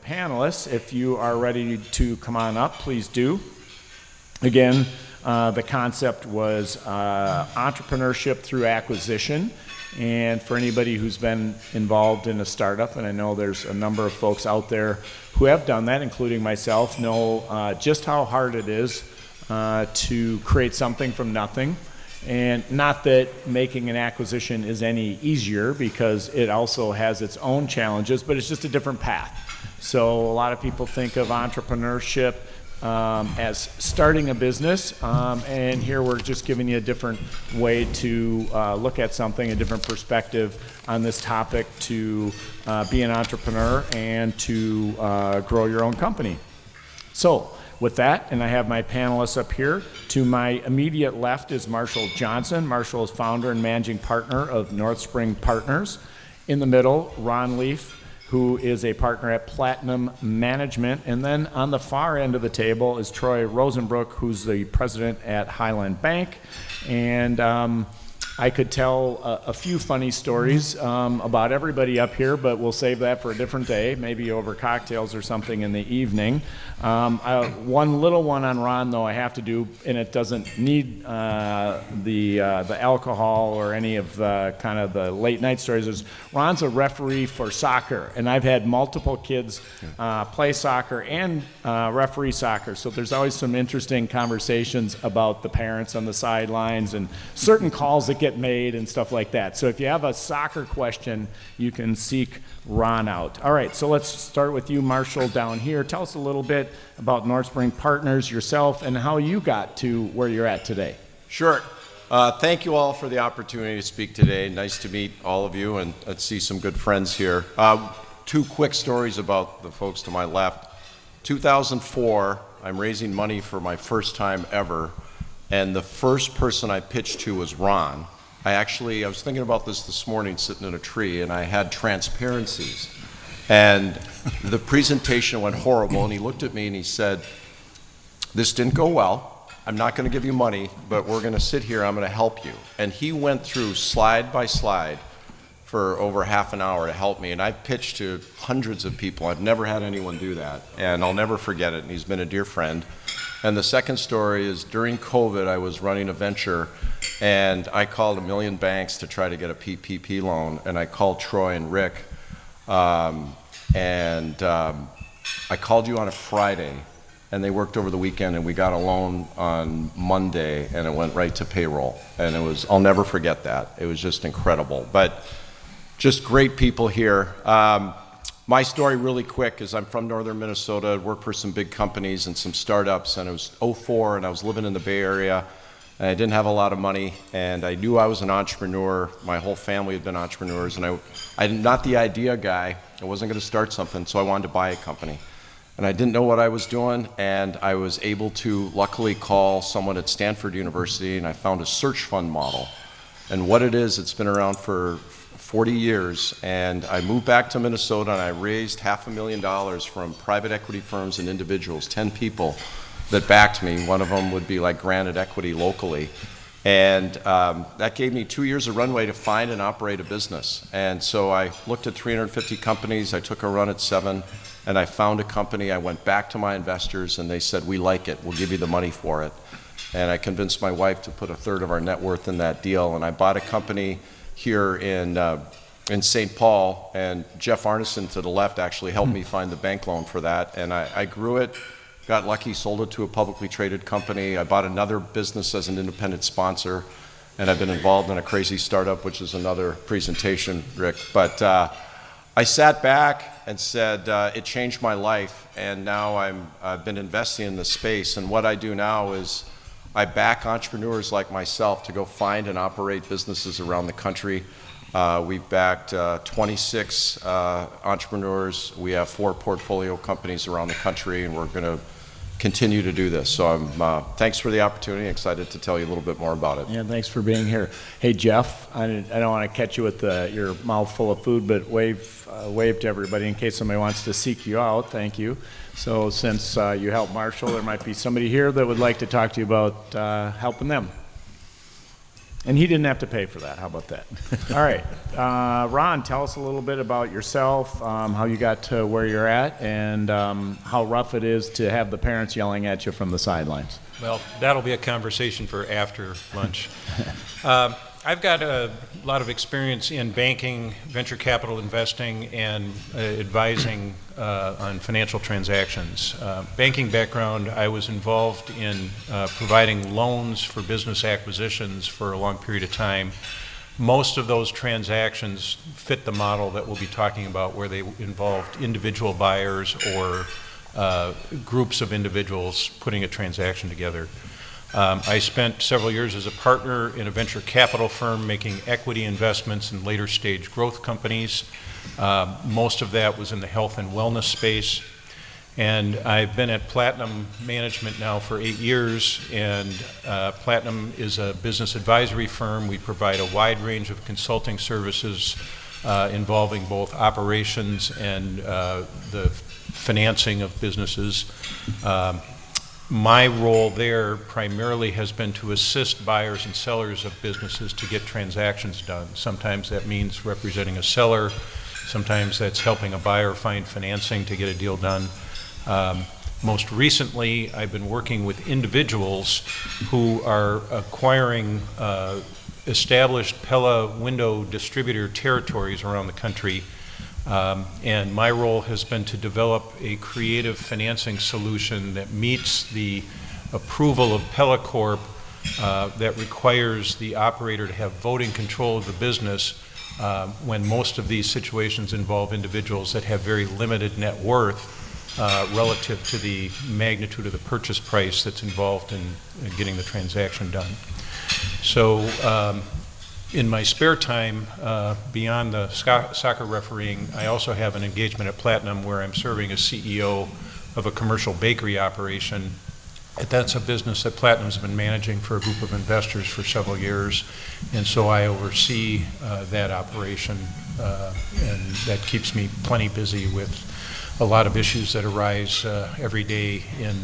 panelists. If you are ready to come on up, please do. Again, the concept was entrepreneurship through acquisition. And for anybody who's been involved in a startup, and I know there's a number of folks out there who have done that, including myself, know just how hard it is to create something from nothing. And not that making an acquisition is any easier, because it also has its own challenges, but it's just a different path. So a lot of people think of entrepreneurship as starting a business, and here we're just giving you a different way to look at something, a different perspective on this topic to be an entrepreneur and to grow your own company. So with that, and I have my panelists up here. To my immediate left is Marshall Johnson. Marshall is founder and managing partner of North Spring Partners. In the middle, Ron Leaf, who is a partner at Platinum Management. And then on the far end of the table is Troy Rosenbrook, who's the president at Highland Bank. And I could tell a few funny stories about everybody up here, but we'll save that for a different day, maybe over cocktails or something in the evening. One little one on Ron, though, I have to do, and it doesn't need the alcohol or any of the kind of the late night stories, is Ron's a referee for soccer, and I've had multiple kids play soccer and referee soccer, so there's always some interesting conversations about the parents on the sidelines and certain calls that get made and stuff like that. So if you have a soccer question, you can seek Ron out. All right, so let's start with you, Marshall, down here. Tell us a little bit about North Spring Partners, yourself, and how you got to where you're at today. Sure. Thank you all for the opportunity to speak today. Nice to meet all of you and see some good friends here. Two quick stories about the folks to my left. 2004, I'm raising money for my first time ever, and the first person I pitched to was Ron. I was thinking about this morning sitting in a tree, and I had transparencies. And the presentation went horrible, and he looked at me and he said, "This didn't go well. I'm not going to give you money, but we're going to sit here. I'm going to help you." And he went through slide by slide for over half an hour to help me. And I've pitched to hundreds of people. I've never had anyone do that, and I'll never forget it. And he's been a dear friend. And the second story is during COVID, I was running a venture, and I called a million banks to try to get a PPP loan. And I called Troy and Rick, and I called you on a Friday, and they worked over the weekend, and we got a loan on Monday, and it went right to payroll. And I'll never forget that. It was just incredible. But just great people here. My story really quick is I'm from northern Minnesota, worked for some big companies and some startups, and it was '04, and I was living in the Bay Area, and I didn't have a lot of money, and I knew I was an entrepreneur. My whole family had been entrepreneurs, and I'm not the idea guy. I wasn't going to start something, so I wanted to buy a company. And I didn't know what I was doing, and I was able to luckily call someone at Stanford University, and I found a search fund model. And what it is, it's been around for 40 years, and I moved back to Minnesota, and I raised $500,000 from private equity firms and individuals, 10 people that backed me. One of them would be like Granite Equity locally. And that gave me 2 years of runway to find and operate a business. And so I looked at 350 companies, I took a run at 7, and I found a company. I went back to my investors, and they said, "We like it, we'll give you the money for it." And I convinced my wife to put a third of our net worth in that deal, and I bought a company here in St. Paul, and Jeff Arneson to the left actually helped me find the bank loan for that, and I grew it, got lucky, sold it to a publicly traded company. I bought another business as an independent sponsor, and I've been involved in a crazy startup, which is another presentation, Rick. But I sat back and said, it changed my life, and now I've been investing in this space, and what I do now is I back entrepreneurs like myself to go find and operate businesses around the country. We've backed 26 entrepreneurs. We have 4 portfolio companies around the country, and we're going to continue to do this. So thanks for the opportunity. Excited to tell you a little bit more about it. Yeah, thanks for being here. Hey, Jeff, I don't want to catch you with your mouth full of food, but wave to everybody in case somebody wants to seek you out. Thank you. So since you helped Marshall, there might be somebody here that would like to talk to you about helping them. And he didn't have to pay for that. How about that? All right. Ron, tell us a little bit about yourself, how you got to where you're at, and how rough it is to have the parents yelling at you from the sidelines. Well, that'll be a conversation for after lunch. I've got a lot of experience in banking, venture capital investing, and advising on financial transactions. Banking background, I was involved in providing loans for business acquisitions for a long period of time. Most of those transactions fit the model that we'll be talking about, where they involved individual buyers or groups of individuals putting a transaction together. I spent several years as a partner in a venture capital firm making equity investments in later stage growth companies. Most of that was in the health and wellness space. And I've been at Platinum Management now for 8 years, and Platinum is a business advisory firm. We provide a wide range of consulting services involving both operations and the financing of businesses. My role there primarily has been to assist buyers and sellers of businesses to get transactions done. Sometimes that means representing a seller. Sometimes that's helping a buyer find financing to get a deal done. Most recently, I've been working with individuals who are acquiring established Pella window distributor territories around the country. And my role has been to develop a creative financing solution that meets the approval of Pella Corp that requires the operator to have voting control of the business when most of these situations involve individuals that have very limited net worth relative to the magnitude of the purchase price that's involved in getting the transaction done. So in my spare time, beyond the soccer refereeing, I also have an engagement at Platinum where I'm serving as CEO of a commercial bakery operation. That's a business that Platinum's been managing for a group of investors for several years, and so I oversee that operation, and that keeps me plenty busy with a lot of issues that arise every day in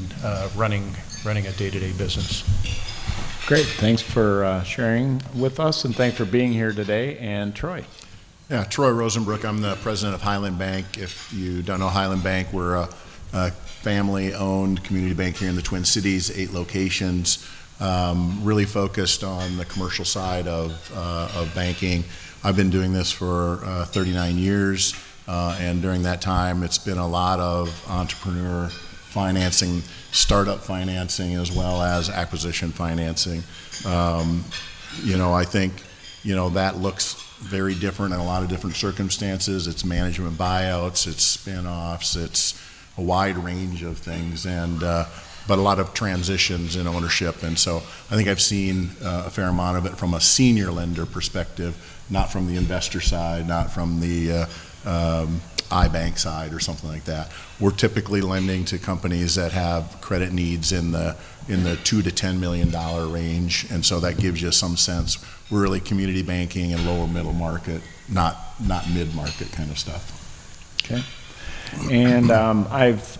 running a day-to-day business. Great. Thanks for sharing with us, and thanks for being here today. And Troy. Yeah, Troy Rosenbrook. I'm the president of Highland Bank. If you don't know Highland Bank, we're a family-owned community bank here in the Twin Cities, 8 locations, really focused on the commercial side of banking. I've been doing this for 39 years, and during that time, it's been a lot of entrepreneur financing, startup financing, as well as acquisition financing. I think, that looks very different in a lot of different circumstances. It's management buyouts, it's spin-offs, it's a wide range of things, and but a lot of transitions in ownership. And so I think I've seen a fair amount of it from a senior lender perspective, not from the investor side, not from the iBank side or something like that. We're typically lending to companies that have credit needs in the $2 to $10 million range, and so that gives you some sense. We're really community banking and lower middle market, not mid-market kind of stuff. Okay. And I've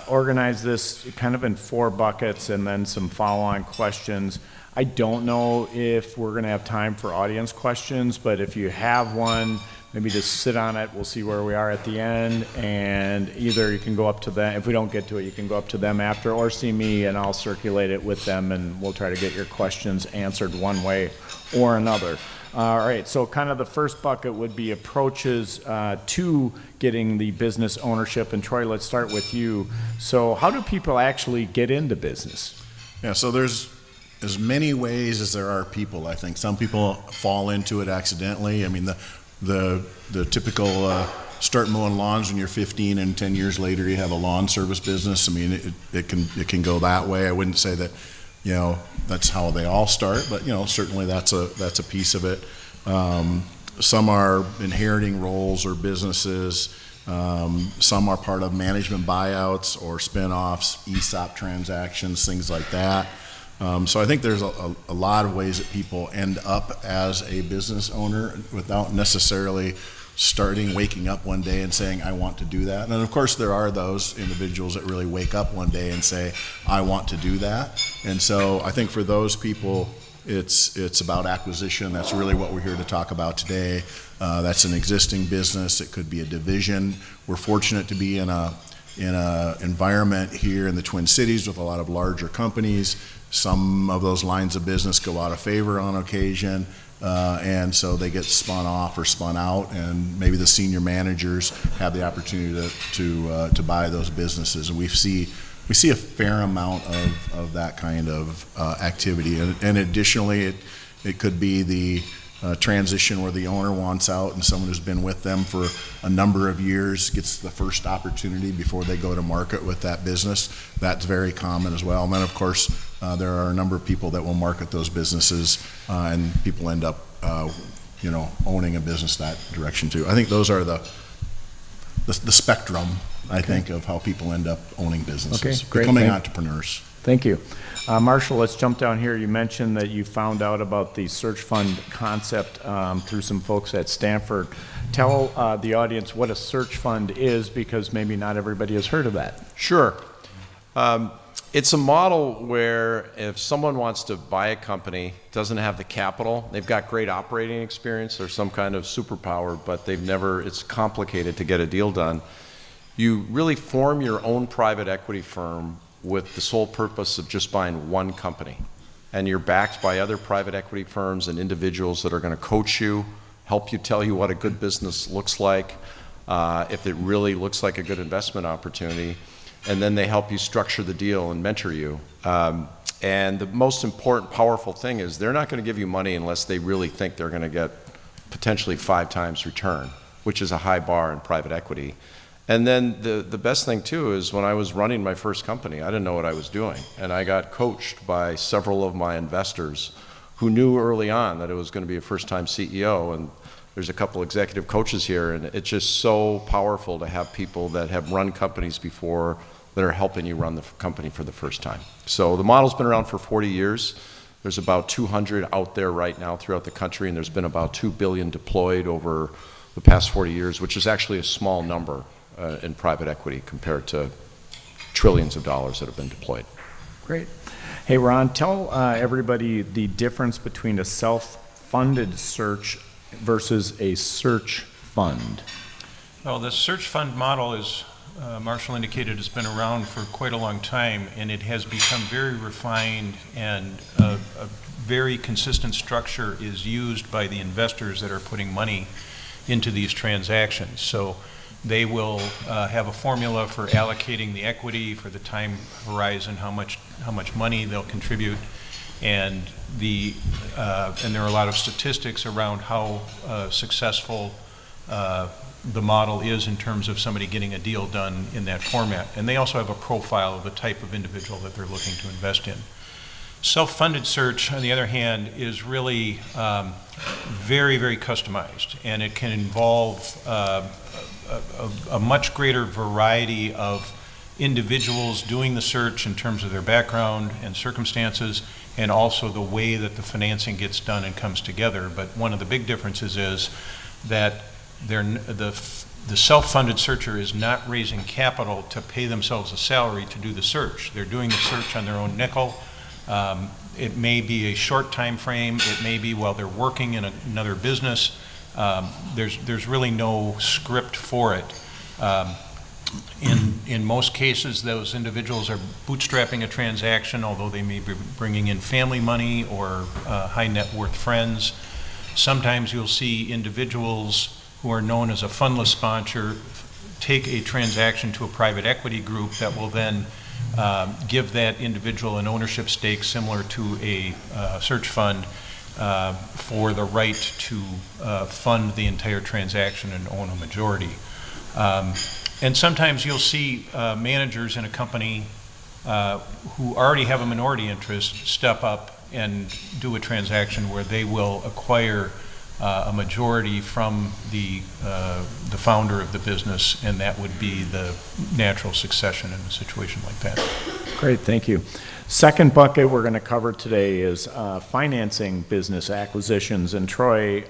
organized this kind of in 4 buckets and then some follow-on questions. I don't know if we're going to have time for audience questions, but if you have one, maybe just sit on it. We'll see where we are at the end, and either you can go up to them. If we don't get to it, you can go up to them after, or see me, and I'll circulate it with them, and we'll try to get your questions answered one way or another. All right, so kind of the first bucket would be approaches to getting the business ownership. And Troy, let's start with you. So how do people actually get into business? Yeah, so there's as many ways as there are people, I think. Some people fall into it accidentally. I mean, the typical start mowing lawns when you're 15 and 10 years later you have a lawn service business. I mean, it can go that way. I wouldn't say that, that's how they all start, but certainly that's a piece of it. Some are inheriting roles or businesses. Some are part of management buyouts or spin-offs, ESOP transactions, things like that. So I think there's a lot of ways that people end up as a business owner without necessarily waking up one day and saying, I want to do that. And of course there are those individuals that really wake up one day and say, I want to do that. And so I think for those people, It's about acquisition. That's really what we're here to talk about today. That's an existing business. It could be a division. We're fortunate to be in a environment here in the Twin Cities with a lot of larger companies. Some of those lines of business go out of favor on occasion, and so they get spun off or spun out, and maybe the senior managers have the opportunity to buy those businesses. And we see a fair amount of that kind of activity. And additionally, it could be the transition where the owner wants out and someone who's been with them for a number of years gets the first opportunity before they go to market with that business. That's very common as well. And then, of course, there are a number of people that will market those businesses, and people end up, owning a business that direction too. I think those are the spectrum, I think, of how people end up owning businesses, Okay, great. becoming entrepreneurs. Thank you. Marshall, let's jump down here. You mentioned that you found out about the search fund concept through some folks at Stanford. Tell the audience what a search fund is, because maybe not everybody has heard of that. Sure. It's a model where if someone wants to buy a company, doesn't have the capital, they've got great operating experience or some kind of superpower, but it's complicated to get a deal done. You really form your own private equity firm with the sole purpose of just buying one company. And you're backed by other private equity firms and individuals that are going to coach you, help you, tell you what a good business looks like, if it really looks like a good investment opportunity. And then they help you structure the deal and mentor you. And the most important, powerful thing is they're not going to give you money unless they really think they're going to get potentially 5 times return, which is a high bar in private equity. And then the best thing too is when I was running my first company, I didn't know what I was doing. And I got coached by several of my investors who knew early on that it was going to be a first-time CEO. And there's a couple executive coaches here, and it's just so powerful to have people that have run companies before that are helping you run the company for the first time. So the model's been around for 40 years. There's about 200 out there right now throughout the country, and there's been about $2 billion deployed over the past 40 years, which is actually a small number in private equity compared to trillions of dollars that have been deployed. Great. Hey, Ron, tell everybody the difference between a self-funded search versus a search fund. Well, the search fund model, as Marshall indicated, has been around for quite a long time, and it has become very refined, and a very consistent structure is used by the investors that are putting money into these transactions. So they will have a formula for allocating the equity, for the time horizon, how much money they'll contribute, and there are a lot of statistics around how successful the model is in terms of somebody getting a deal done in that format. And they also have a profile of the type of individual that they're looking to invest in. Self-funded search, on the other hand, is really very, very customized, and it can involve a much greater variety of individuals doing the search in terms of their background and circumstances, and also the way that the financing gets done and comes together. But one of the big differences is that the self-funded searcher is not raising capital to pay themselves a salary to do the search. They're doing the search on their own nickel. It may be a short time frame. It may be while they're working in another business. There's really no script for it. In most cases, those individuals are bootstrapping a transaction, although they may be bringing in family money or high net worth friends. Sometimes you'll see individuals who are known as a fundless sponsor take a transaction to a private equity group that will then give that individual an ownership stake similar to a search fund for the right to fund the entire transaction and own a majority. And sometimes you'll see managers in a company who already have a minority interest step up and do a transaction where they will acquire a majority from the founder of the business, and that would be the natural succession in a situation like that. Great, thank you. Second bucket we're going to cover today is financing business acquisitions. And Troy,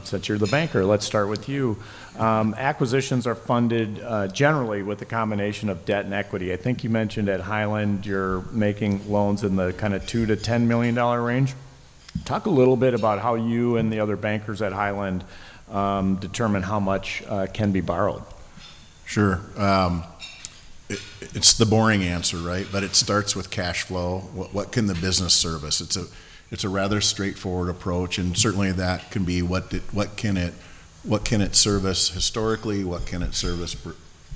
since you're the banker, let's start with you. Acquisitions are funded generally with a combination of debt and equity. I think you mentioned at Highland you're making loans in the kind of $2 to $10 million range? Talk a little bit about how you and the other bankers at Highland determine how much can be borrowed. Sure. It's the boring answer, right? But it starts with cash flow. What can the business service? It's a rather straightforward approach, and certainly that can be what can it service historically, what can it service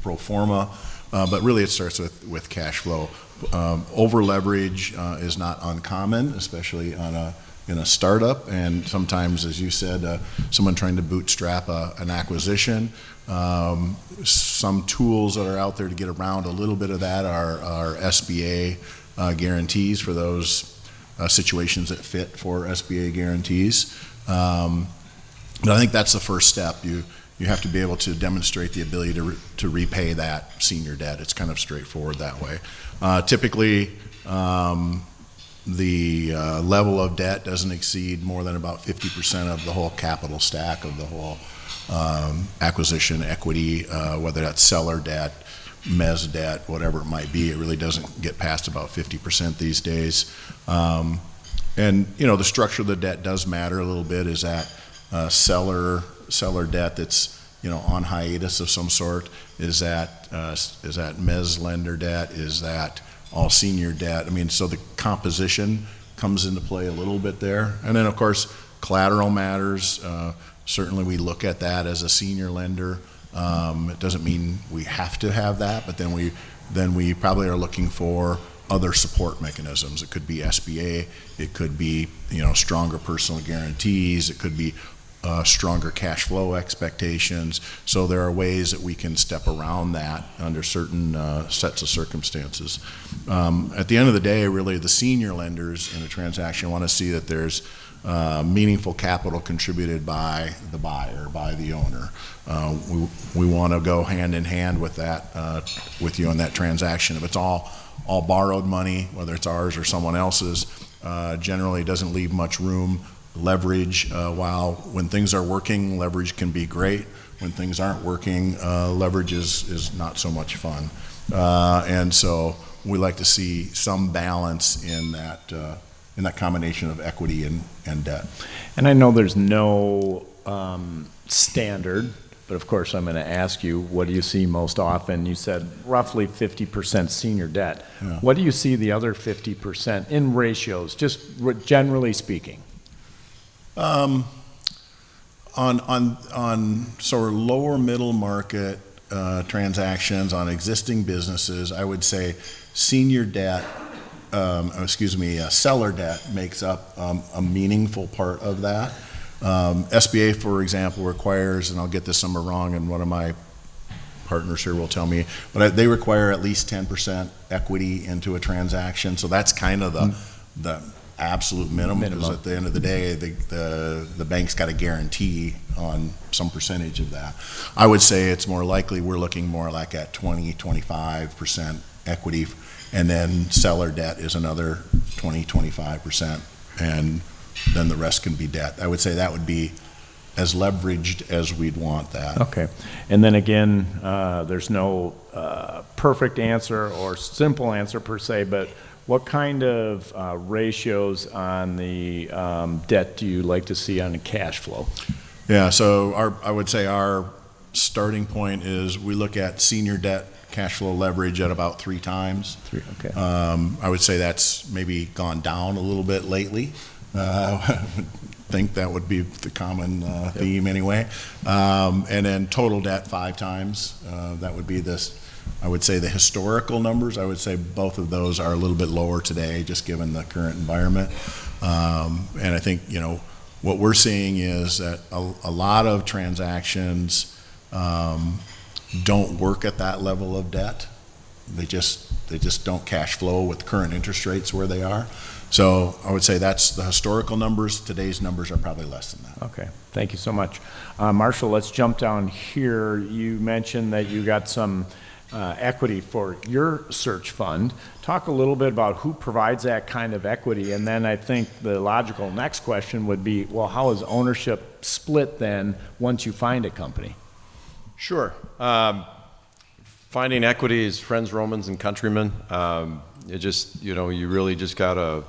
pro forma, but really it starts with cash flow. Over leverage is not uncommon, especially in a startup, and sometimes, as you said, someone trying to bootstrap an acquisition. Some tools that are out there to get around a little bit of that are SBA guarantees for those situations that fit for SBA guarantees. But I think that's the first step. You have to be able to demonstrate the ability to repay that senior debt. It's kind of straightforward that way. Typically, the level of debt doesn't exceed more than about 50% of the whole capital stack of the whole acquisition equity, whether that's seller debt, mezz debt, whatever it might be. It really doesn't get past about 50% these days. And the structure of the debt does matter a little bit. Is that seller debt that's on hiatus of some sort? Is that mezz lender debt? Is that all senior debt? I mean, so the composition comes into play a little bit there. And then, of course, collateral matters. Certainly we look at that as a senior lender. It doesn't mean we have to have that, but then we probably are looking for other support mechanisms. It could be SBA, it could be stronger personal guarantees, it could be stronger cash flow expectations. So there are ways that we can step around that under certain sets of circumstances. At the end of the day, really the senior lenders in a transaction want to see that there's meaningful capital contributed by the buyer, by the owner. We want to go hand in hand with that, with you on that transaction. If it's all borrowed money, whether it's ours or someone else's, generally doesn't leave much room. Leverage, while when things are working, leverage can be great. When things aren't working, leverage is not so much fun. And so we like to see some balance in that combination of equity and debt. And I know there's no standard, but of course I'm going to ask you, what do you see most often? You said roughly 50% senior debt. Yeah. What do you see the other 50% in ratios, just generally speaking? On sort of lower middle market transactions on existing businesses, I would say senior debt, seller debt makes up a meaningful part of that. SBA, for example, requires, and I'll get this number wrong, and one of my partners here will tell me, but they require at least 10% equity into a transaction. So that's kind of the absolute minimum, because at the end of the day, the bank's got a guarantee on some percentage of that. I would say it's more likely we're looking more like at 20-25% equity, and then seller debt is another 20-25%, and then the rest can be debt. I would say that would be as leveraged as we'd want that. Okay. And then again, there's no perfect answer or simple answer per se, but what kind of ratios on the debt do you like to see on the cash flow? Yeah, so I would say our starting point is we look at senior debt cash flow leverage at about 3 times. Okay. I would say that's maybe gone down a little bit lately. I think that would be the common theme anyway. And then total debt 5 times. That would be this. I would say the historical numbers, I would say both of those are a little bit lower today, just given the current environment. And I think, what we're seeing is that a lot of transactions don't work at that level of debt. They just don't cash flow with current interest rates where they are. So I would say that's the historical numbers. Today's numbers are probably less than that. Okay, thank you so much. Marshall, let's jump down here. You mentioned that you got some equity for your search fund. Talk a little bit about who provides that kind of equity, and then I think the logical next question would be, well, how is ownership split then once you find a company? Sure. Finding equity is friends, Romans, and countrymen. You really just got to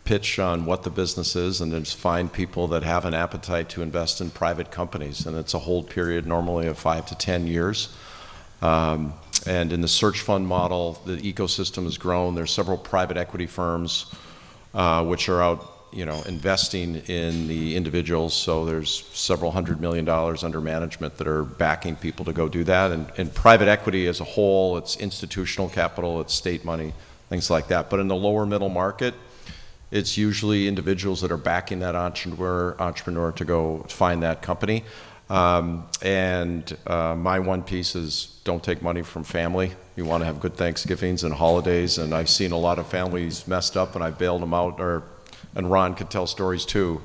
pitch on what the business is and just find people that have an appetite to invest in private companies. And it's a hold period normally of 5 to 10 years. And in the search fund model, the ecosystem has grown. There's several private equity firms which are out, investing in the individuals. So there's several $100 million under management that are backing people to go do that. And private equity as a whole, it's institutional capital, it's state money, things like that. But in the lower middle market, it's usually individuals that are backing that entrepreneur to go find that company. My one piece is don't take money from family. You want to have good Thanksgivings and holidays, and I've seen a lot of families messed up, and I bailed them out, and Ron could tell stories too.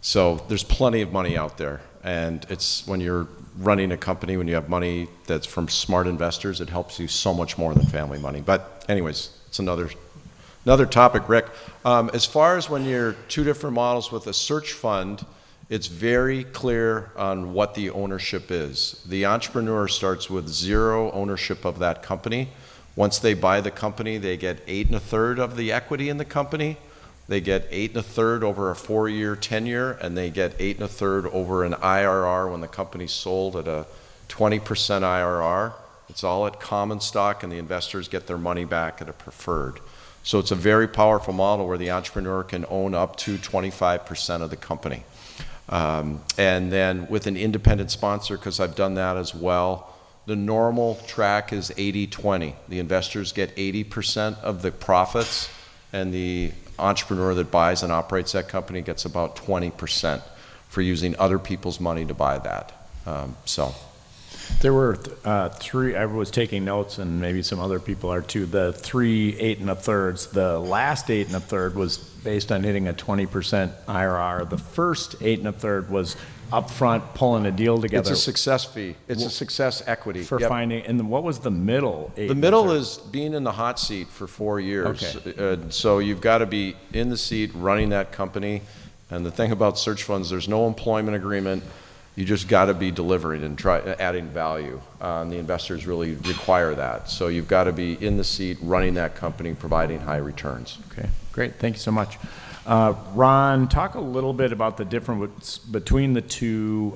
So there's plenty of money out there, and it's when you're running a company, when you have money that's from smart investors, it helps you so much more than family money. But anyways, it's another topic, Rick. As far as when you're two different models with a search fund, it's very clear on what the ownership is. The entrepreneur starts with zero ownership of that company. Once they buy the company, they get 8 1/3 of the equity in the company. They get 8 1/3 over a 4-year tenure, and they get 8 1/3 over an IRR when the company's sold at a 20% IRR. It's all at common stock, and the investors get their money back at a preferred. So it's a very powerful model where the entrepreneur can own up to 25% of the company. And then with an independent sponsor, because I've done that as well, the normal track is 80-20. The investors get 80% of the profits, and the entrepreneur that buys and operates that company gets about 20% for using other people's money to buy that. There were three, I was taking notes, and maybe some other people are too, the 3 8 1/3. The last 8 1/3 was based on hitting a 20% IRR. The first 8 1/3 was upfront pulling a deal together. It's a success fee. It's a success equity. For finding, and then what was the middle 8 The middle is being in the hot seat for 4 years. Okay. So you've got to be in the seat running that company. And the thing about search funds, there's no employment agreement. You just got to be delivering and adding value. The investors really require that. So you've got to be in the seat, running that company, providing high returns. Okay, great. Thank you so much. Ron, talk a little bit about the difference between the two,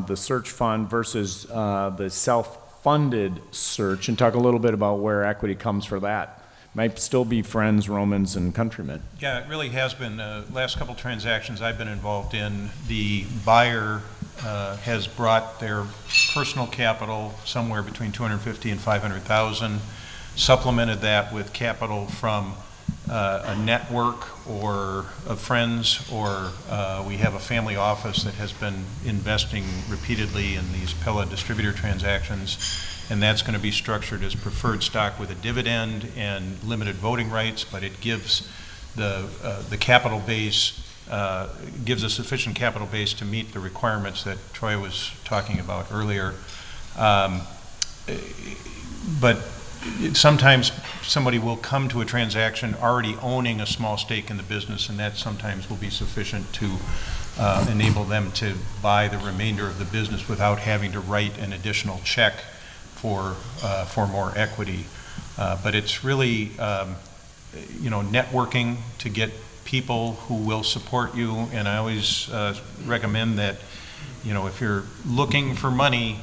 the search fund versus the self-funded search, and talk a little bit about where equity comes for that. Might still be friends, Romans, and countrymen. Yeah, it really has been. Last couple transactions I've been involved in, the buyer has brought their personal capital somewhere between $250,000 and $500,000, supplemented that with capital from a network or of friends, or we have a family office that has been investing repeatedly in these Pella distributor transactions, and that's going to be structured as preferred stock with a dividend and limited voting rights, but it gives the capital base, gives a sufficient capital base to meet the requirements that Troy was talking about earlier. But sometimes somebody will come to a transaction already owning a small stake in the business, and that sometimes will be sufficient to enable them to buy the remainder of the business without having to write an additional check for more equity. But it's really, networking to get people who will support you. And I always recommend that, if you're looking for money,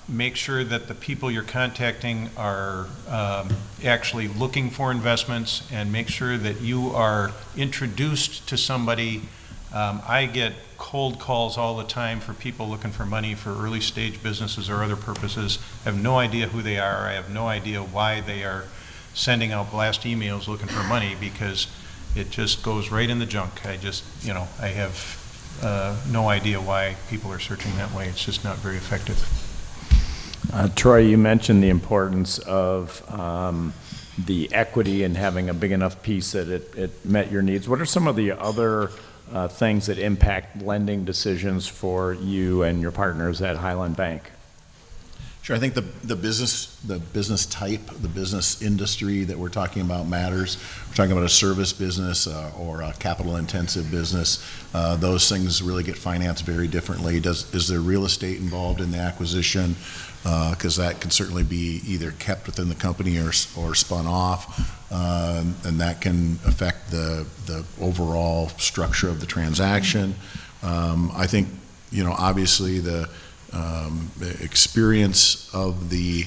make sure that the people you're contacting are actually looking for investments, and make sure that you are introduced to somebody. I get cold calls all the time for people looking for money for early stage businesses or other purposes. I have no idea who they are. I have no idea why they are sending out blast emails looking for money, because it just goes right in the junk. I have no idea why people are searching that way. It's just not very effective. Troy, you mentioned the importance of the equity and having a big enough piece that it met your needs. What are some of the other things that impact lending decisions for you and your partners at Highland Bank? Sure, I think the business type, the business industry that we're talking about matters. We're talking about a service business or a capital-intensive business. Those things really get financed very differently. Is there real estate involved in the acquisition? Because that can certainly be either kept within the company or spun off, and that can affect the overall structure of the transaction. I think, obviously the experience of the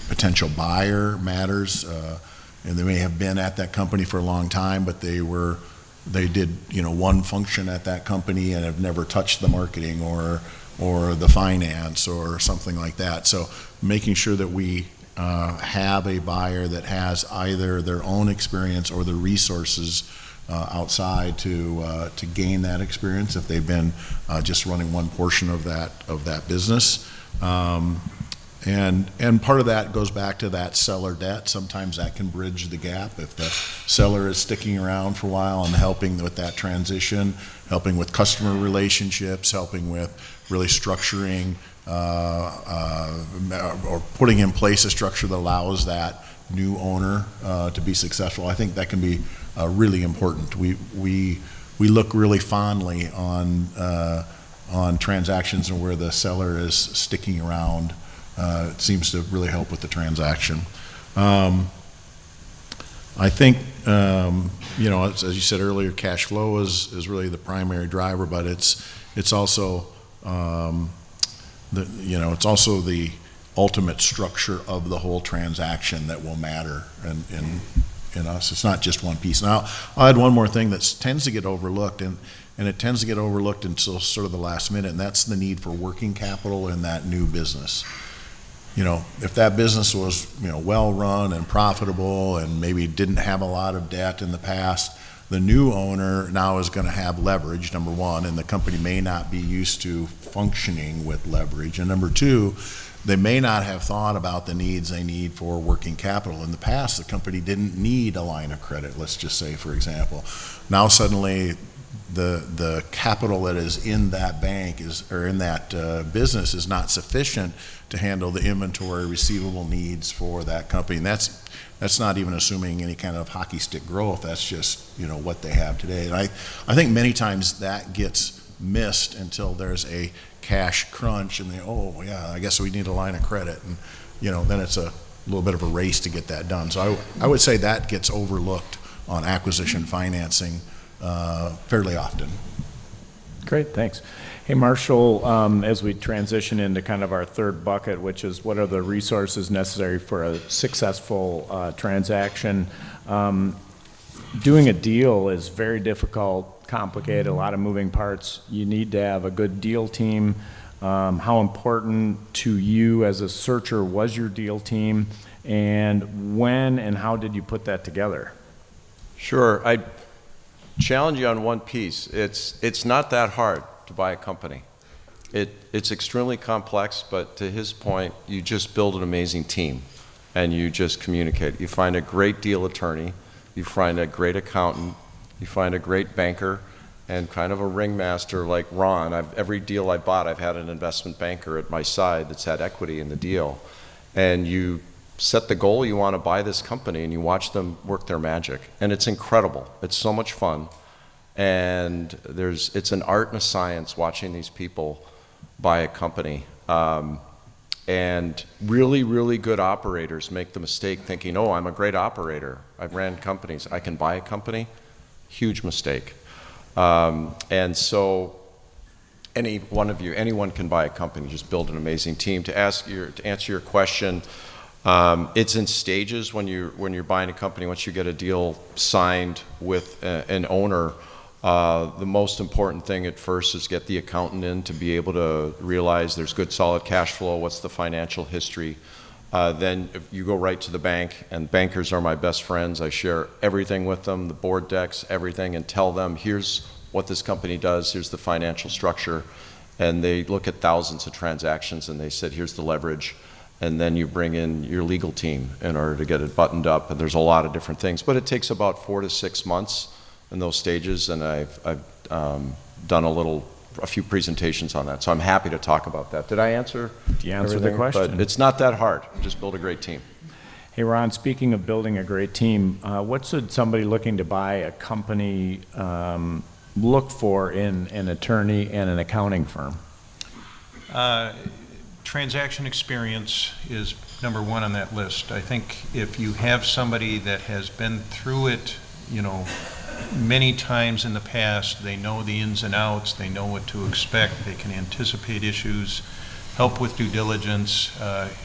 potential buyer matters, and they may have been at that company for a long time, but they did one function at that company and have never touched the marketing or the finance or something like that. So making sure that we have a buyer that has either their own experience or the resources outside to gain that experience if they've been just running one portion of that business. And part of that goes back to that seller debt. Sometimes that can bridge the gap if the seller is sticking around for a while and helping with that transition, helping with customer relationships, helping with really structuring or putting in place a structure that allows that new owner to be successful. I think that can be really important. We look really fondly on transactions and where the seller is sticking around. It seems to really help with the transaction. I think, as you said earlier, cash flow is really the primary driver, but it's also it's also the ultimate structure of the whole transaction that will matter in us. It's not just one piece. Now, I'll add one more thing that tends to get overlooked, and it tends to get overlooked until sort of the last minute, and that's the need for working capital in that new business. If that business was, well run and profitable and maybe didn't have a lot of debt in the past, the new owner now is going to have leverage, number one, and the company may not be used to functioning with leverage. And number two, they may not have thought about the needs they need for working capital. In the past, the company didn't need a line of credit, let's just say, for example. Now suddenly the capital that is in that bank in that business is not sufficient to handle the inventory receivable needs for that company. And that's not even assuming any kind of hockey stick growth. That's just what they have today. And I think many times that gets missed until there's a cash crunch and I guess we need a line of credit, and then it's a little bit of a race to get that done. So I would say that gets overlooked on acquisition financing fairly often. Great, thanks. Hey, Marshall, as we transition into kind of our third bucket, which is what are the resources necessary for a successful transaction, doing a deal is very difficult, complicated, a lot of moving parts. You need to have a good deal team. How important to you as a searcher was your deal team, and when and how did you put that together? Sure. I challenge you on one piece. It's not that hard to buy a company. It's extremely complex, but to his point, you just build an amazing team and you just communicate. You find a great deal attorney, you find a great accountant, you find a great banker, and kind of a ringmaster like Ron. Every deal I bought, I've had an investment banker at my side that's had equity in the deal. And you set the goal, you want to buy this company, and you watch them work their magic. And it's incredible. It's so much fun. And it's an art and a science watching these people buy a company. And really, really good operators make the mistake thinking, I'm a great operator. I've ran companies. I can buy a company. Huge mistake. And so any one of you, anyone can buy a company, just build an amazing team. To answer your question, it's in stages when you're buying a company. Once you get a deal signed with an owner, the most important thing at first is get the accountant in to be able to realize there's good solid cash flow, what's the financial history. Then you go right to the bank, and bankers are my best friends. I share everything with them, the board decks, everything, and tell them, here's what this company does, here's the financial structure. And they look at thousands of transactions and they said, here's the leverage. And then you bring in your legal team in order to get it buttoned up. And there's a lot of different things, but it takes about 4 to 6 months in those stages. And I've done a little a few presentations on that. So I'm happy to talk about that. Did I answer? You answered the everything? question. But it's not that hard. Just build a great team. Hey, Ron, speaking of building a great team, what should somebody looking to buy a company look for in an attorney and an accounting firm? Transaction experience is number one on that list. I think if you have somebody that has been through it, many times in the past, they know the ins and outs, they know what to expect, they can anticipate issues, help with due diligence,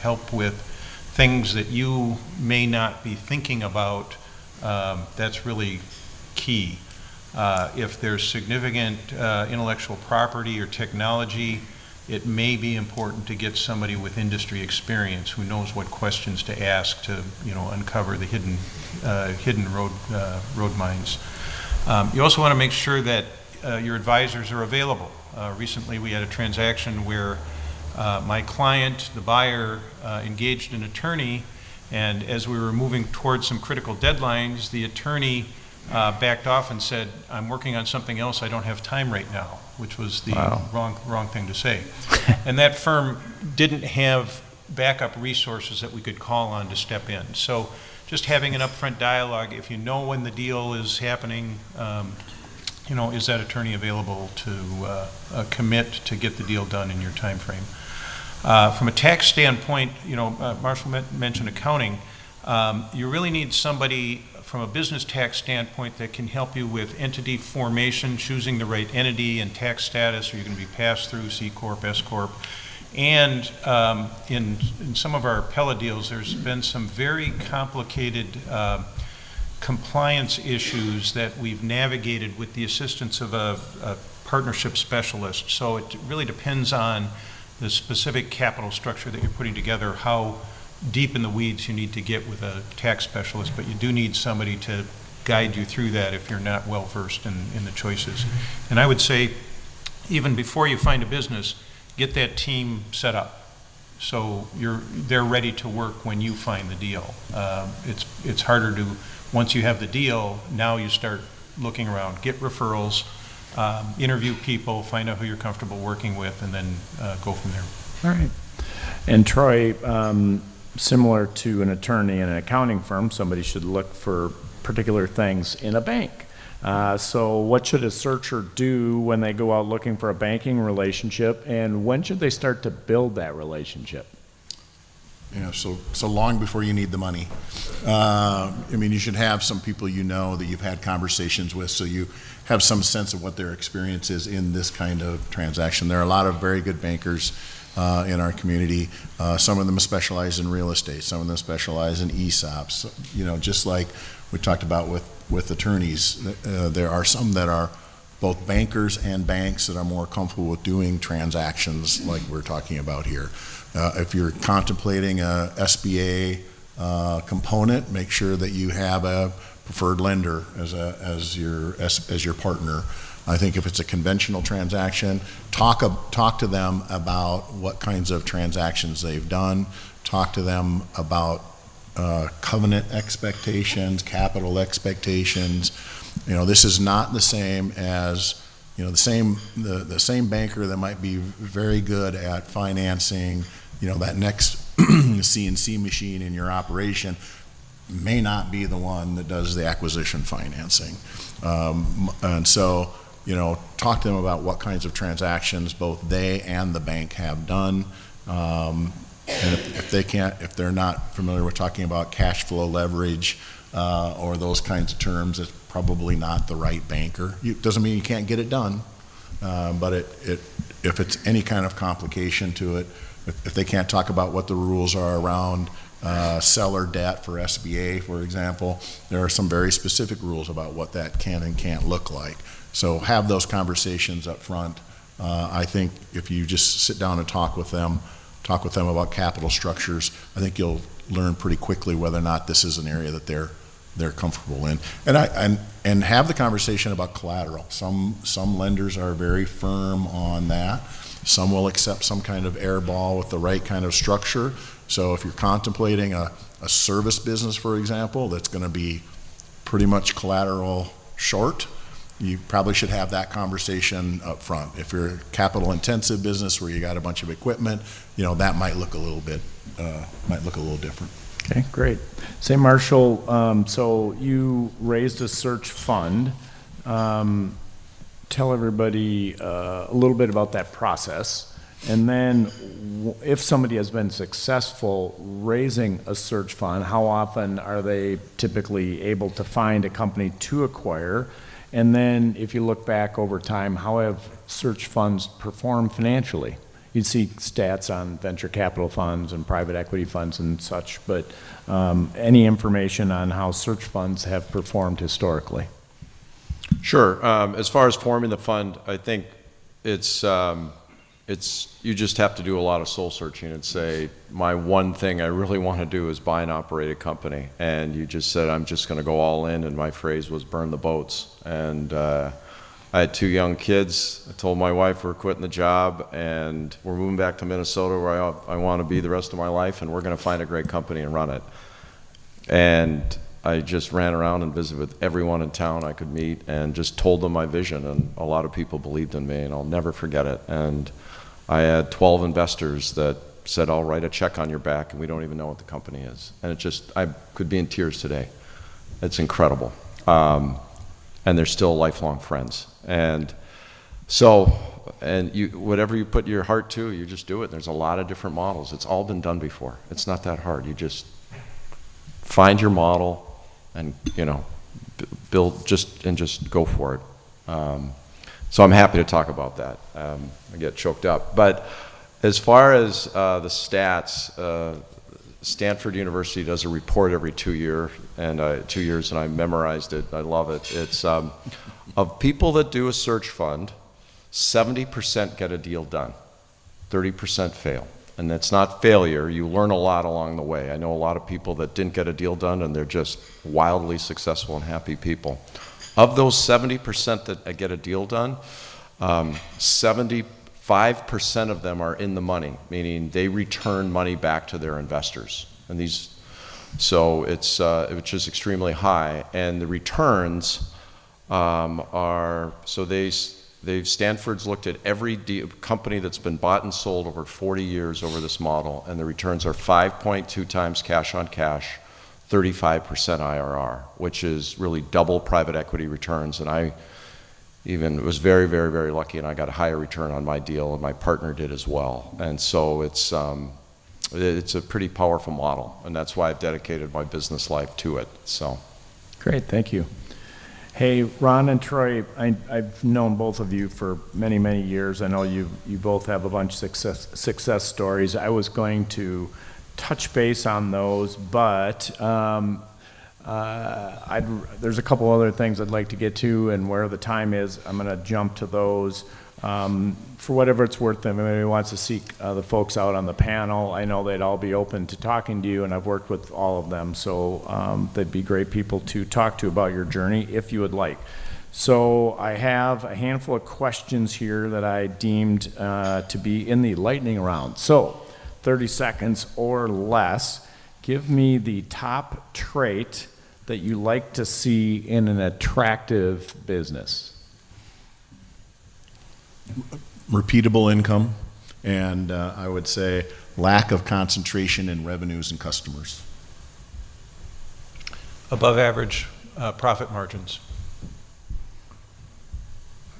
help with things that you may not be thinking about, that's really key. If there's significant intellectual property or technology, it may be important to get somebody with industry experience who knows what questions to ask to, uncover the hidden road mines. You also want to make sure that your advisors are available. Recently, we had a transaction where my client, the buyer, engaged an attorney, and as we were moving towards some critical deadlines, the attorney backed off and said, "I'm working on something else, I don't have time right now," which was the wrong thing to say. And that firm didn't have backup resources that we could call on to step in. So just having an upfront dialogue, if you know when the deal is happening, is that attorney available to commit to get the deal done in your time frame? From a tax standpoint, Marshall mentioned accounting. You really need somebody from a business tax standpoint that can help you with entity formation, choosing the right entity and tax status. Are you going to be passed through C Corp, S Corp? And in some of our appellate deals, there's been some very complicated compliance issues that we've navigated with the assistance of a partnership specialist. So it really depends on the specific capital structure that you're putting together, how deep in the weeds you need to get with a tax specialist, but you do need somebody to guide you through that if you're not well versed in the choices. And I would say, even before you find a business, get that team set up so they're ready to work when you find the deal. It's harder to, once you have the deal, now you start looking around, get referrals, interview people, find out who you're comfortable working with, and then go from there. All right. And Troy, similar to an attorney in an accounting firm, somebody should look for particular things in a bank. So what should a searcher do when they go out looking for a banking relationship, and when should they start to build that relationship? So long before you need the money. You should have some people that you've had conversations with, so you have some sense of what their experience is in this kind of transaction. There are a lot of very good bankers in our community. Some of them specialize in real estate, some of them specialize in ESOPs. Just like we talked about with attorneys, there are some that are both bankers and banks that are more comfortable with doing transactions like we're talking about here. If you're contemplating a SBA component, make sure that you have a preferred lender as your partner. I think if it's a conventional transaction, talk to them about what kinds of transactions they've done. Talk to them about covenant expectations, capital expectations. This is not the same as the same banker that might be very good at financing that next CNC machine in your operation may not be the one that does the acquisition financing. And so talk to them about what kinds of transactions both they and the bank have done. And if they're not familiar with talking about cash flow leverage or those kinds of terms, it's probably not the right banker. It doesn't mean you can't get it done, but if it's any kind of complication to it, if they can't talk about what the rules are around seller debt for SBA, for example, there are some very specific rules about what that can and can't look like. So have those conversations up front. I think if you just sit down and talk with them about capital structures, I think you'll learn pretty quickly whether or not this is an area that they're comfortable in. And have the conversation about collateral. Some lenders are very firm on that. Some will accept some kind of airball with the right kind of structure. So if you're contemplating a service business, for example, that's going to be pretty much collateral short, you probably should have that conversation up front. If you're a capital intensive business where you got a bunch of equipment, that might look a little bit, different. Okay, great. Say, Marshall, so you raised a search fund. Tell everybody a little bit about that process. And then if somebody has been successful raising a search fund, how often are they typically able to find a company to acquire? And then if you look back over time, how have search funds performed financially? You'd see stats on venture capital funds and private equity funds and such, but any information on how search funds have performed historically? Sure. As far as forming the fund, I think it's you just have to do a lot of soul searching and say, my one thing I really want to do is buy and operate a company. And you just said, I'm just going to go all in, and my phrase was burn the boats. And I had 2 young kids. I told my wife we're quitting the job and we're moving back to Minnesota where I want to be the rest of my life, and we're going to find a great company and run it. And I just ran around and visited with everyone in town I could meet and just told them my vision, and a lot of people believed in me, and I'll never forget it. And I had 12 investors that said, I'll write a check on your back, and we don't even know what the company is. And I could be in tears today. It's incredible. And they're still lifelong friends. And so, whatever you put your heart to, you just do it. There's a lot of different models. It's all been done before. It's not that hard. You just find your model and, build just go for it. So I'm happy to talk about that. I get choked up. But as far as the stats, Stanford University does a report every 2 years, and I memorized it. I love it. It's of people that do a search fund, 70% get a deal done, 30% fail. And that's not failure. You learn a lot along the way. I know a lot of people that didn't get a deal done, and they're just wildly successful and happy people. Of those 70% that get a deal done, 75% of them are in the money, meaning they return money back to their investors. And so it's which is extremely high. And the returns Stanford's looked at every company that's been bought and sold over 40 years over this model, and the returns are 5.2 times cash on cash, 35% IRR, which is really double private equity returns. And I even was very, very, very lucky, and I got a higher return on my deal, and my partner did as well. And so it's a pretty powerful model, and that's why I've dedicated my business life to it. So, great, thank you. Hey, Ron and Troy, I've known both of you for many, many years. I know you both have a bunch of success stories. I was going to touch base on those, but there's a couple other things I'd like to get to, and where the time is, I'm going to jump to those. For whatever it's worth, if anybody wants to seek the folks out on the panel, I know they'd all be open to talking to you, and I've worked with all of them, so they'd be great people to talk to about your journey if you would like. So I have a handful of questions here that I deemed to be in the lightning round. So 30 seconds or less. Give me the top trait that you like to see in an attractive business. Repeatable income, and I would say lack of concentration in revenues and customers. Above average profit margins.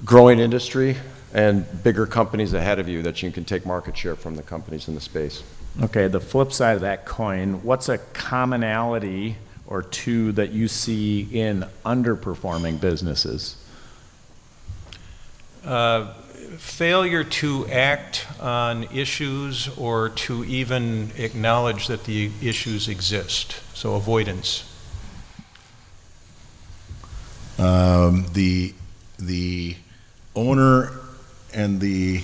growing industry and bigger companies ahead of you that you can take market share from the companies in the space. Okay, the flip side of that coin, what's a commonality or two that you see in underperforming businesses? Failure to act on issues or to even acknowledge that the issues exist, so avoidance. The owner and the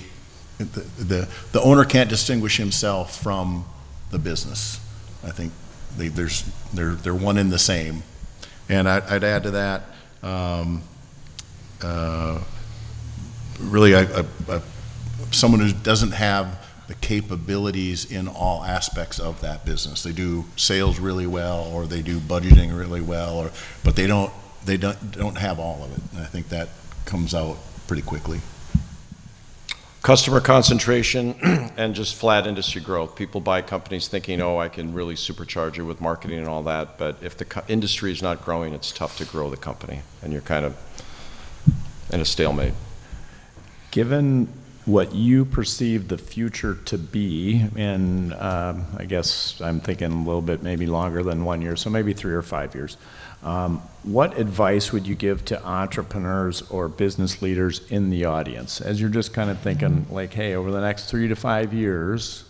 owner can't distinguish himself from the business. I think they're one and the same. And I'd add to that, really someone who doesn't have the capabilities in all aspects of that business. They do sales really well, or they do budgeting really well, but they don't have all of it. And I think that comes out pretty quickly. Customer concentration and just flat industry growth. People buy companies thinking, oh, I can really supercharge it with marketing and all that, but if the industry is not growing, it's tough to grow the company, and you're kind of in a stalemate. Given what you perceive the future to be, and I guess I'm thinking a little bit maybe longer than 1 year, so maybe 3 or 5 years, what advice would you give to entrepreneurs or business leaders in the audience as you're just kind of thinking like, hey, over the next 3 to 5 years?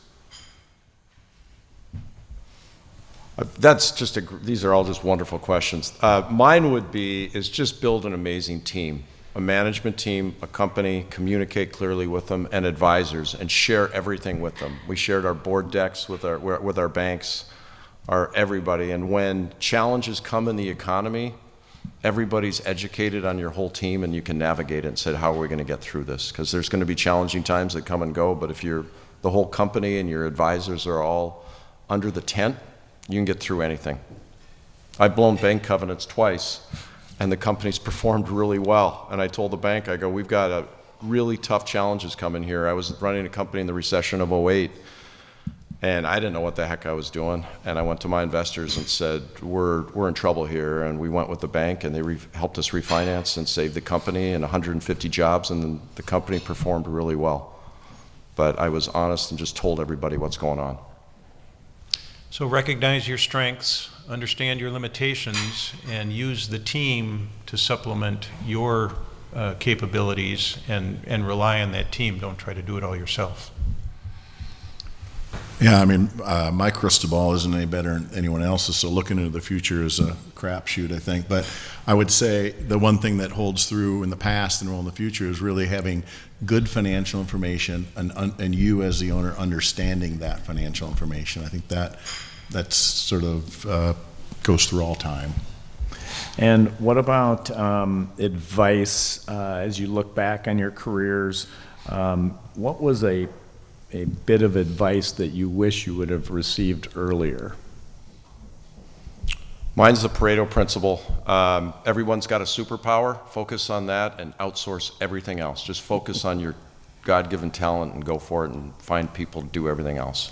That's just these are all just wonderful questions. Mine would be is just build an amazing team, a management team, a company, communicate clearly with them, and advisors, and share everything with them. We shared our board decks with our banks, our everybody, and when challenges come in the economy, everybody's educated on your whole team, and you can navigate it and say, how are we going to get through this? Because there's going to be challenging times that come and go, but if the whole company and your advisors are all under the tent, you can get through anything. I've blown bank covenants twice, and the company's performed really well. And I told the bank, I go, we've got a really tough challenges coming here. I was running a company in the recession of '08, and I didn't know what the heck I was doing. And I went to my investors and said, we're in trouble here. And we went with the bank, and they helped us refinance and save the company and 150 jobs, and the company performed really well. But I was honest and just told everybody what's going on. So recognize your strengths, understand your limitations, and use the team to supplement your capabilities, and rely on that team. Don't try to do it all yourself. Yeah, I mean, my crystal ball isn't any better than anyone else's, so looking into the future is a crapshoot, I think. But I would say the one thing that holds through in the past and will in the future is really having good financial information, and you as the owner understanding that financial information. I think that's sort of goes through all time. And what about advice as you look back on your careers? What was a bit of advice that you wish you would have received earlier? Mine's the Pareto principle. Everyone's got a superpower. Focus on that and outsource everything else. Just focus on your God-given talent and go for it, and find people to do everything else.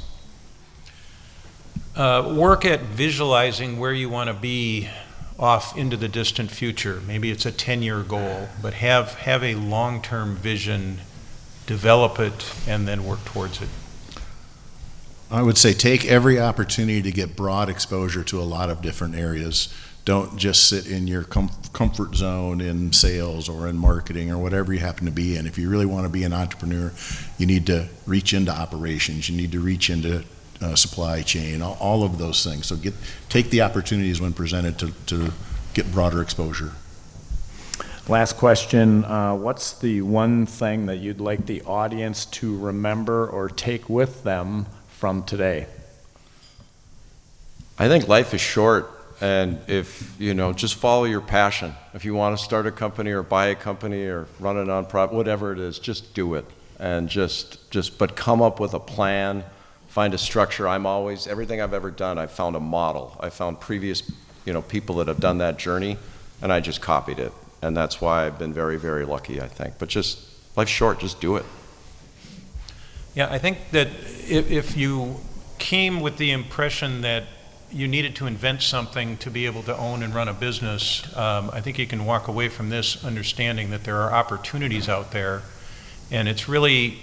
Work at visualizing where you want to be off into the distant future. Maybe it's a 10-year goal, but have a long-term vision, develop it, and then work towards it. I would say take every opportunity to get broad exposure to a lot of different areas. Don't just sit in your comfort zone in sales or in marketing or whatever you happen to be in. If you really want to be an entrepreneur, you need to reach into operations. You need to reach into supply chain, all of those things. So take the opportunities when presented to get broader exposure. Last question, what's the one thing that you'd like the audience to remember or take with them from today? I think life is short, and if, just follow your passion. If you want to start a company or buy a company or run a nonprofit, whatever it is, just do it. And but come up with a plan, find a structure. Everything I've ever done, I've found a model. I found previous, people that have done that journey, and I just copied it. And that's why I've been very, very lucky, I think. But life's short, just do it. Yeah, I think that if you came with the impression that you needed to invent something to be able to own and run a business, I think you can walk away from this understanding that there are opportunities out there, and it's really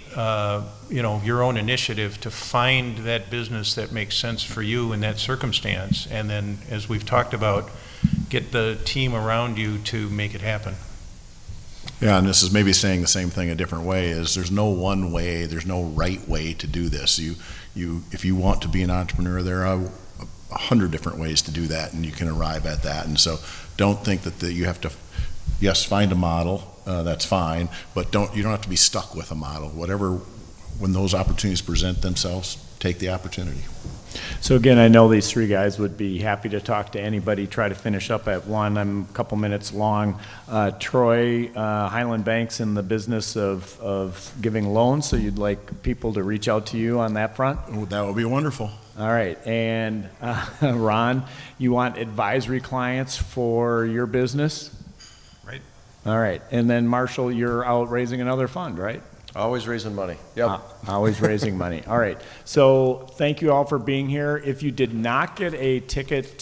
your own initiative to find that business that makes sense for you in that circumstance, and then, as we've talked about, get the team around you to make it happen. Yeah, and this is maybe saying the same thing a different way, is there's no one way, there's no right way to do this. If you want to be an entrepreneur, there are 100 different ways to do that, and you can arrive at that. And so don't think that you have to, yes, find a model, that's fine, but you don't have to be stuck with a model. When those opportunities present themselves, take the opportunity. So again, I know these three guys would be happy to talk to anybody, try to finish up at 1. I'm a couple minutes long. Troy, Highland Bank's in the business of giving loans, so you'd like people to reach out to you on that front? Oh, that would be wonderful. All right, and Ron, you want advisory clients for your business? Right. All right. And then Marshall, you're out raising another fund, right? Always raising money. Yep. Always raising money. All right. So thank you all for being here. If you did not get a ticket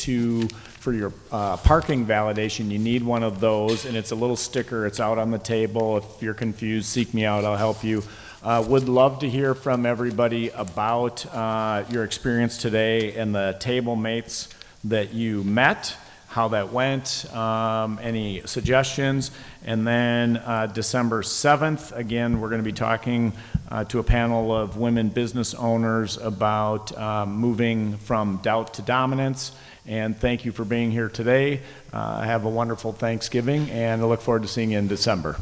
for your parking validation, you need one of those, and it's a little sticker. It's out on the table. If you're confused, seek me out. I'll help you. Would love to hear from everybody about your experience today and the table mates that you met, how that went, any suggestions. And then December 7th, again, we're going to be talking to a panel of women business owners about moving from doubt to dominance. And thank you for being here today. Have a wonderful Thanksgiving, and I look forward to seeing you in December.